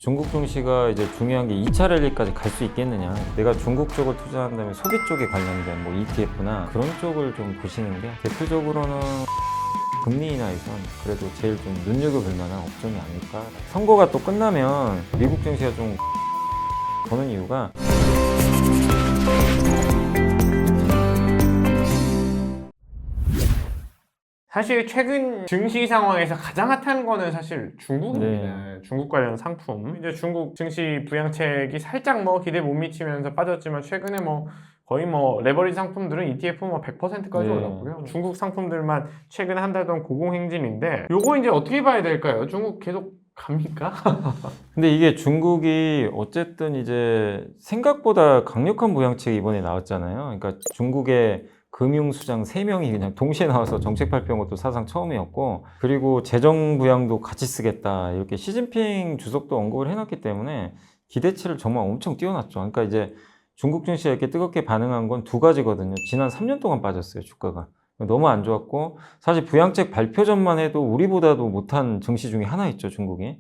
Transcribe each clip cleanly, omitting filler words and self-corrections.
중국 증시가 이제 중요한 게 2차 랠리까지 갈 수 있겠느냐. 내가 중국 쪽을 투자한다면 소비 쪽에 관련된 뭐 ETF나 그런 쪽을 좀 보시는 게 대표적으로는 금리 인하에선 그래도 제일 좀 눈여겨볼 만한 업종이 아닐까. 선거가 또 끝나면 미국 증시가 좀 보는 이유가 사실 최근 증시 상황에서 가장 핫한 거는 사실 중국입니다. 네. 중국 관련 상품. 이제 중국 증시 부양책이 살짝 뭐 기대 못 미치면서 빠졌지만 최근에 뭐 거의 뭐 레버리지 상품들은 ETF 뭐 100%까지 네. 올랐고요. 중국 상품들만 최근 한 달 동안 고공행진인데 요거 이제 어떻게 봐야 될까요? 중국 계속 갑니까? 근데 이게 중국이 어쨌든 이제 생각보다 강력한 부양책이 이번에 나왔잖아요. 그러니까 중국의 금융수장 3명이 그냥 동시에 나와서 정책 발표한 것도 사상 처음이었고, 그리고 재정 부양도 같이 쓰겠다 이렇게 시진핑 주석도 언급을 해놨기 때문에 기대치를 정말 엄청 띄워놨죠. 그러니까 이제 중국 증시가 이렇게 뜨겁게 반응한 건 두 가지거든요. 지난 3년 동안 빠졌어요, 주가가. 너무 안 좋았고, 사실 부양책 발표 전만 해도 우리보다도 못한 증시 중에 하나 있죠, 중국이.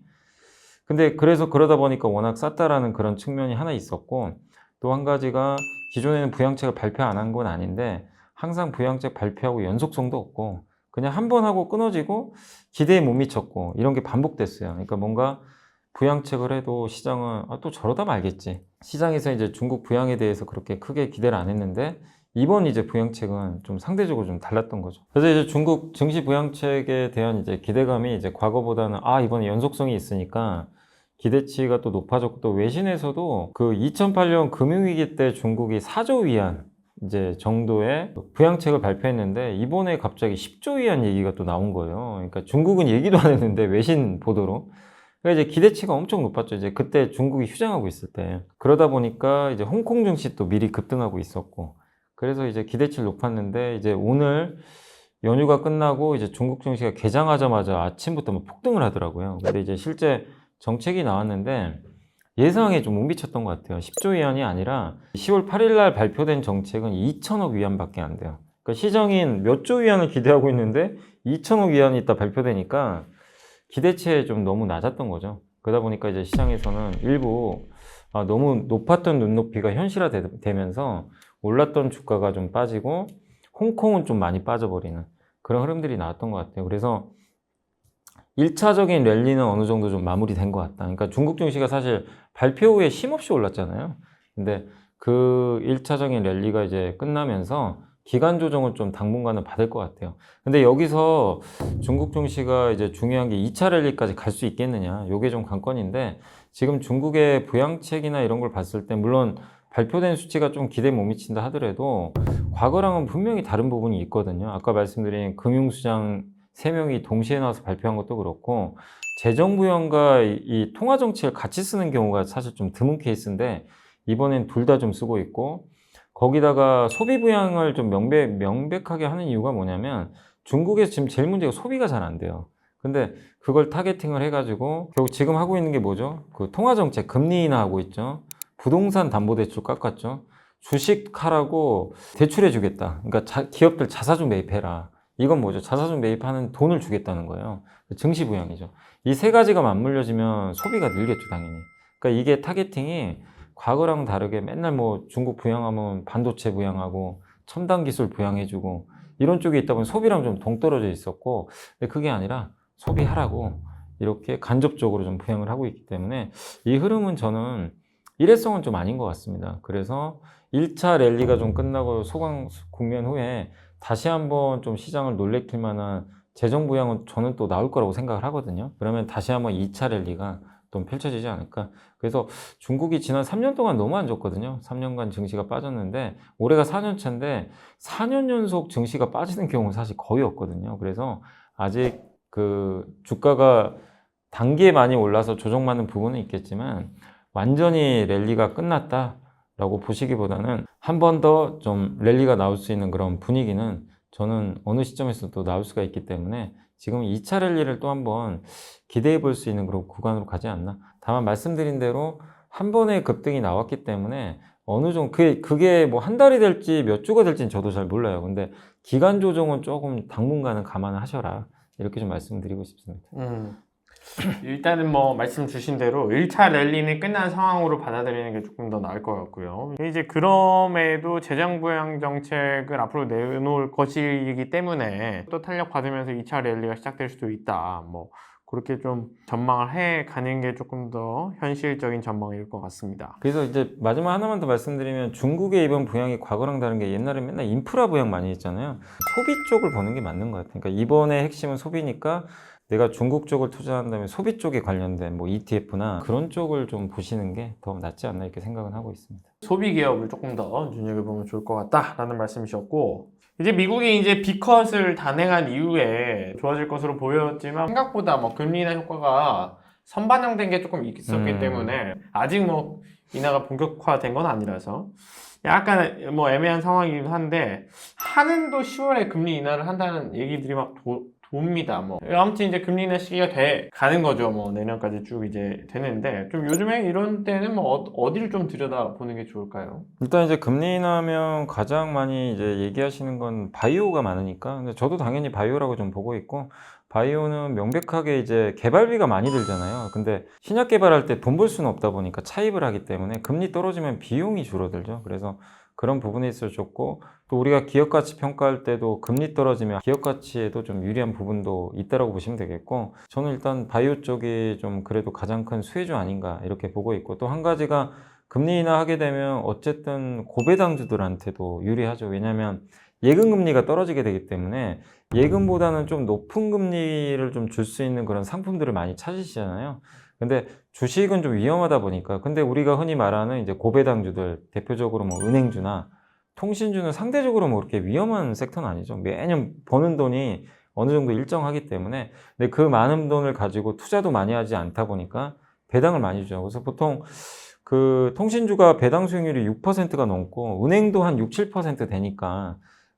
근데 그래서 그러다 보니까 워낙 쌌다라는 그런 측면이 하나 있었고, 또 한 가지가 기존에는 부양책을 발표 안 한 건 아닌데 항상 부양책 발표하고 연속성도 없고 그냥 한 번 하고 끊어지고 기대에 못 미쳤고 이런 게 반복됐어요. 그러니까 뭔가 부양책을 해도 시장은 또 저러다 말겠지. 시장에서 이제 중국 부양에 대해서 그렇게 크게 기대를 안 했는데 이번 이제 부양책은 좀 상대적으로 좀 달랐던 거죠. 그래서 이제 중국 증시 부양책에 대한 이제 기대감이 이제 과거보다는 이번에 연속성이 있으니까 기대치가 또 높아졌고, 또 외신에서도 그 2008년 금융위기 때 중국이 4조 위안 이제 정도의 부양책을 발표했는데 이번에 갑자기 10조 위안 얘기가 또 나온 거예요. 그러니까 중국은 얘기도 안 했는데 외신 보도로. 그러니까 이제 기대치가 엄청 높았죠. 이제 그때 중국이 휴장하고 있을 때. 그러다 보니까 이제 홍콩 증시 또 미리 급등하고 있었고. 그래서 이제 기대치를 높았는데 이제 오늘 연휴가 끝나고 이제 중국 증시가 개장하자마자 아침부터 뭐 폭등을 하더라고요. 근데 이제 실제 정책이 나왔는데 예상에 좀 못 미쳤던 것 같아요. 10조 위안이 아니라 10월 8일 날 발표된 정책은 2천억 위안밖에 안 돼요. 그러니까 시장인 몇 조 위안을 기대하고 있는데 2천억 위안이 있다 발표되니까 기대치에 좀 너무 낮았던 거죠. 그러다 보니까 이제 시장에서는 일부 너무 높았던 눈높이가 현실화되면서 올랐던 주가가 좀 빠지고 홍콩은 좀 많이 빠져버리는 그런 흐름들이 나왔던 것 같아요. 그래서 1차적인 랠리는 어느 정도 좀 마무리된 것 같다. 그러니까 중국 증시가 사실 발표 후에 쉼없이 올랐잖아요. 근데 그 1차적인 랠리가 이제 끝나면서 기간 조정을 좀 당분간은 받을 것 같아요. 근데 여기서 중국 증시가 이제 중요한 게 2차 랠리까지 갈 수 있겠느냐. 요게 좀 관건인데 지금 중국의 부양책이나 이런 걸 봤을 때 물론 발표된 수치가 좀 기대에 못 미친다 하더라도 과거랑은 분명히 다른 부분이 있거든요. 아까 말씀드린 금융수장 3명이 동시에 나와서 발표한 것도 그렇고 재정부양과 이 통화정책을 같이 쓰는 경우가 사실 좀 드문 케이스인데 이번엔 둘 다 좀 쓰고 있고 거기다가 소비부양을 좀 명백하게 하는 이유가 뭐냐면 중국에서 지금 제일 문제가 소비가 잘 안 돼요. 근데 그걸 타겟팅을 해가지고 결국 지금 하고 있는 게 뭐죠? 그 통화정책 금리 인하하고 있죠. 부동산 담보대출 깎았죠. 주식하라고 대출해주겠다. 그러니까 기업들 자사주 매입해라. 이건 뭐죠? 자사주 매입하는 돈을 주겠다는 거예요. 증시 부양이죠. 이 세 가지가 맞물려지면 소비가 늘겠죠, 당연히. 그러니까 이게 타겟팅이 과거랑 다르게 맨날 뭐 중국 부양하면 반도체 부양하고 첨단 기술 부양해주고 이런 쪽에 있다 보면 소비랑 좀 동떨어져 있었고, 근데 그게 아니라 소비하라고 이렇게 간접적으로 좀 부양을 하고 있기 때문에 이 흐름은 저는 일회성은 좀 아닌 것 같습니다. 그래서 1차 랠리가 좀 끝나고 소강 국면 후에 다시 한번 좀 시장을 놀래킬 만한 재정 부양은 저는 또 나올 거라고 생각을 하거든요. 그러면 다시 한번 2차 랠리가 좀 펼쳐지지 않을까. 그래서 중국이 지난 3년 동안 너무 안 좋거든요. 3년간 증시가 빠졌는데 올해가 4년 차인데 4년 연속 증시가 빠지는 경우는 사실 거의 없거든요. 그래서 아직 그 주가가 단기에 많이 올라서 조정받는 부분은 있겠지만 완전히 랠리가 끝났다 라고 보시기보다는 한 번 더 좀 랠리가 나올 수 있는 그런 분위기는 저는 어느 시점에서도 나올 수가 있기 때문에 지금 2차 랠리를 또 한번 기대해 볼 수 있는 그런 구간으로 가지 않나. 다만 말씀드린 대로 한 번의 급등이 나왔기 때문에 어느 정도 그게 뭐 한 달이 될지 몇 주가 될지는 저도 잘 몰라요. 근데 기간 조정은 조금 당분간은 감안을 하셔라. 이렇게 좀 말씀드리고 싶습니다. 일단은 뭐 말씀 주신 대로 1차 랠리는 끝난 상황으로 받아들이는 게 조금 더 나을 것 같고요. 이제 그럼에도 재정 부양 정책을 앞으로 내놓을 것이기 때문에 또 탄력 받으면서 2차 랠리가 시작될 수도 있다. 뭐 그렇게 좀 전망을 해 가는 게 조금 더 현실적인 전망일 것 같습니다. 그래서 이제 마지막 하나만 더 말씀드리면 중국의 이번 부양이 과거랑 다른 게 옛날에 맨날 인프라 부양 많이 했잖아요. 소비 쪽을 보는 게 맞는 것 같아요. 그러니까 이번에 핵심은 소비니까 내가 중국 쪽을 투자한다면 소비 쪽에 관련된 뭐 ETF나 그런 쪽을 좀 보시는 게 더 낫지 않나 이렇게 생각은 하고 있습니다. 소비 기업을 조금 더 눈여겨보면 좋을 것 같다라는 말씀이셨고, 이제 미국이 이제 B컷을 단행한 이후에 좋아질 것으로 보였지만 생각보다 뭐 금리 인하 효과가 선반영된 게 조금 있었기 때문에 아직 뭐 인하가 본격화된 건 아니라서 약간 뭐 애매한 상황이기도 한데, 한은도 10월에 금리 인하를 한다는 얘기들이 막 돕니다. 뭐 아무튼 이제 금리 인하 시기가 돼 가는 거죠. 뭐 내년까지 쭉 이제 되는데, 좀 요즘에 이런 때는 뭐 어디를 좀 들여다 보는 게 좋을까요? 일단 이제 금리 인하면 가장 많이 이제 얘기하시는 건 바이오가 많으니까. 근데 저도 당연히 바이오라고 좀 보고 있고, 바이오는 명백하게 이제 개발비가 많이 들잖아요. 근데 신약 개발할 때 돈 벌 수는 없다 보니까 차입을 하기 때문에 금리 떨어지면 비용이 줄어들죠. 그래서 그런 부분에 있어서 좋고, 또 우리가 기업 가치 평가할 때도 금리 떨어지면 기업 가치에도 좀 유리한 부분도 있다라고 보시면 되겠고, 저는 일단 바이오 쪽이 좀 그래도 가장 큰 수혜주 아닌가 이렇게 보고 있고, 또 한 가지가 금리 인하하게 되면 어쨌든 고배당주들한테도 유리하죠. 왜냐하면 예금 금리가 떨어지게 되기 때문에 예금보다는 좀 높은 금리를 좀 줄 수 있는 그런 상품들을 많이 찾으시잖아요. 근데 주식은 좀 위험하다 보니까, 근데 우리가 흔히 말하는 이제 고배당주들, 대표적으로 뭐 은행주나 통신주는 상대적으로 뭐 그렇게 위험한 섹터는 아니죠. 매년 버는 돈이 어느 정도 일정하기 때문에. 근데 그 많은 돈을 가지고 투자도 많이 하지 않다 보니까 배당을 많이 주죠. 그래서 보통 그 통신주가 배당 수익률이 6%가 넘고 은행도 한 6, 7% 되니까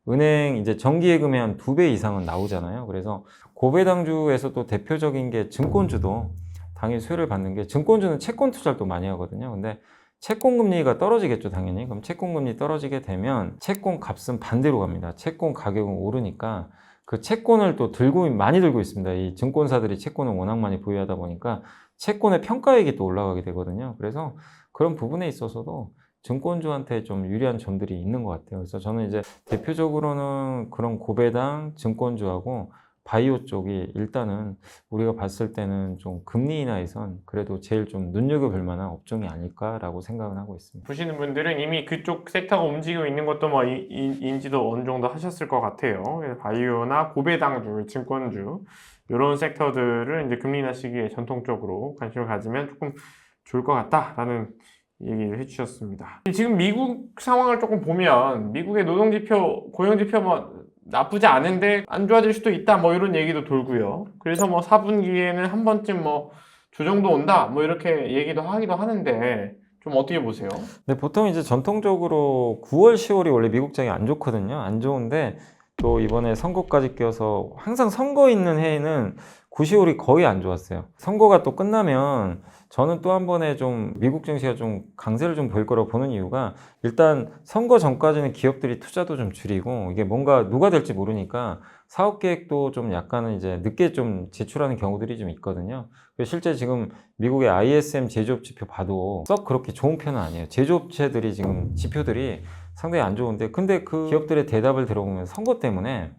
은행 이제 정기예금의 한 2배 이상은 나오잖아요. 그래서 고배당주에서 또 대표적인 게 증권주도 당연히 수혜를 받는 게, 증권주는 채권 투자를 또 많이 하거든요. 근데 채권 금리가 떨어지겠죠, 당연히. 그럼 채권 금리 떨어지게 되면 채권 값은 반대로 갑니다. 채권 가격은 오르니까 그 채권을 또 많이 들고 있습니다. 이 증권사들이 채권을 워낙 많이 보유하다 보니까 채권의 평가액이 또 올라가게 되거든요. 그래서 그런 부분에 있어서도 증권주한테 좀 유리한 점들이 있는 것 같아요. 그래서 저는 이제 대표적으로는 그런 고배당 증권주하고 바이오 쪽이 일단은 우리가 봤을 때는 좀 금리 인하에선 그래도 제일 좀 눈여겨볼 만한 업종이 아닐까라고 생각을 하고 있습니다. 보시는 분들은 이미 그쪽 섹터가 움직이고 있는 것도 뭐 인지도 어느 정도 하셨을 것 같아요. 그래서 바이오나 고배당주, 증권주 이런 sek터들을 이제 금리 인하 시기에 전통적으로 관심을 가지면 조금 좋을 것 같다라는 얘기를 해주셨습니다. 지금 미국 상황을 조금 보면 미국의 노동지표, 고용지표 뭐 나쁘지 않은데 안 좋아질 수도 있다 뭐 이런 얘기도 돌고요. 그래서 뭐 4분기에는 한 번쯤 뭐 조정도 온다 뭐 이렇게 얘기도 하기도 하는데, 좀 어떻게 보세요? 근데 보통 이제 전통적으로 9월, 10월이 원래 미국장이 안 좋거든요. 안 좋은데 또 이번에 선거까지 껴서 항상 선거 있는 해에는 9, 10월이 거의 안 좋았어요. 선거가 또 끝나면 저는 또 한 번에 좀 미국 증시가 좀 강세를 좀 보일 거라고 보는 이유가, 일단 선거 전까지는 기업들이 투자도 좀 줄이고 이게 뭔가 누가 될지 모르니까 사업 계획도 좀 약간은 이제 늦게 좀 제출하는 경우들이 좀 있거든요. 그래서 실제 지금 미국의 ISM 제조업 지표 봐도 썩 그렇게 좋은 편은 아니에요. 제조업체들이 지금 지표들이 상당히 안 좋은데, 근데 그 기업들의 대답을 들어보면 선거 때문에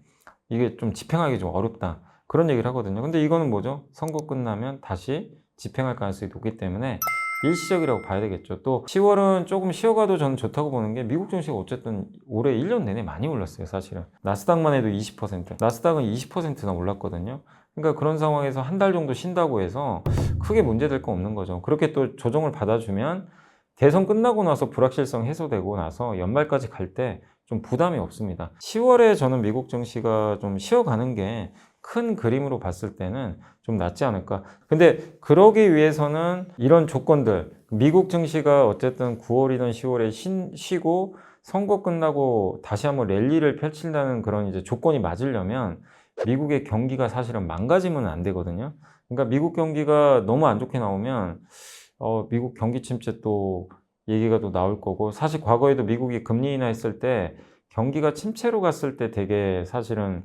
이게 좀 집행하기 좀 어렵다 그런 얘기를 하거든요. 근데 이거는 뭐죠? 선거 끝나면 다시 집행할 가능성이 높기 때문에 일시적이라고 봐야 되겠죠. 또 10월은 조금 쉬어가도 저는 좋다고 보는 게, 미국 증시가 어쨌든 올해 1년 내내 많이 올랐어요, 사실은. 나스닥만 해도 20%, 나스닥은 20%나 올랐거든요. 그러니까 그런 상황에서 한 달 정도 쉰다고 해서 크게 문제될 건 없는 거죠. 그렇게 또 조정을 받아주면 대선 끝나고 나서 불확실성 해소되고 나서 연말까지 갈 때 좀 부담이 없습니다. 10월에 저는 미국 증시가 좀 쉬어가는 게 큰 그림으로 봤을 때는 좀 낫지 않을까. 근데 그러기 위해서는 이런 조건들, 미국 증시가 어쨌든 9월이든 10월에 쉬고 선거 끝나고 다시 한번 랠리를 펼친다는 그런 이제 조건이 맞으려면 미국의 경기가 사실은 망가지면 안 되거든요. 그러니까 미국 경기가 너무 안 좋게 나오면 미국 경기 침체 또 얘기가 또 나올 거고, 사실 과거에도 미국이 금리 인하했을 때 경기가 침체로 갔을 때 되게 사실은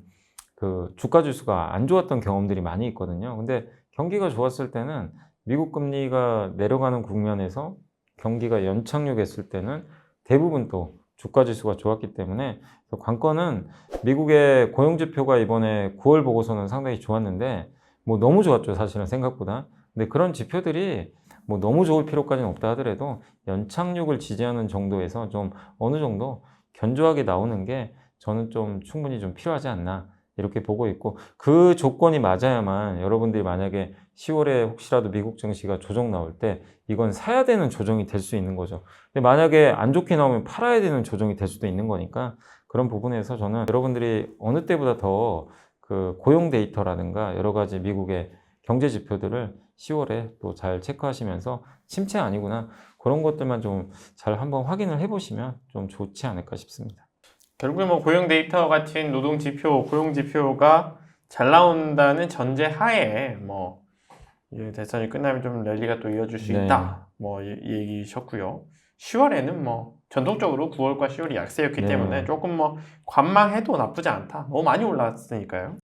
그 주가 지수가 안 좋았던 경험들이 많이 있거든요. 근데 경기가 좋았을 때는 미국 금리가 내려가는 국면에서 경기가 연착륙했을 때는 대부분 또 주가 지수가 좋았기 때문에 관건은 미국의 고용 지표가 이번에 9월 보고서는 상당히 좋았는데 뭐 너무 좋았죠, 사실은 생각보다. 근데 그런 지표들이 뭐 너무 좋을 필요까지는 없다 하더라도 연착륙을 지지하는 정도에서 좀 어느 정도 견조하게 나오는 게 저는 좀 충분히 좀 필요하지 않나 이렇게 보고 있고, 그 조건이 맞아야만 여러분들이 만약에 10월에 혹시라도 미국 증시가 조정 나올 때 이건 사야 되는 조정이 될 수 있는 거죠. 근데 만약에 안 좋게 나오면 팔아야 되는 조정이 될 수도 있는 거니까, 그런 부분에서 저는 여러분들이 어느 때보다 더 그 고용 데이터라든가 여러 가지 미국의 경제 지표들을 10월에 또 잘 체크하시면서 침체 아니구나 그런 것들만 좀 잘 한번 확인을 해보시면 좀 좋지 않을까 싶습니다. 결국에 뭐 고용 데이터 같은 노동 지표, 고용 지표가 잘 나온다는 전제 하에 뭐 이제 대선이 끝나면 좀 랠리가 또 이어질 수 네. 있다. 뭐 얘기셨고요. 10월에는 뭐 전통적으로 9월과 10월이 약세였기 네. 때문에 조금 뭐 관망해도 나쁘지 않다. 너무 많이 올랐으니까요.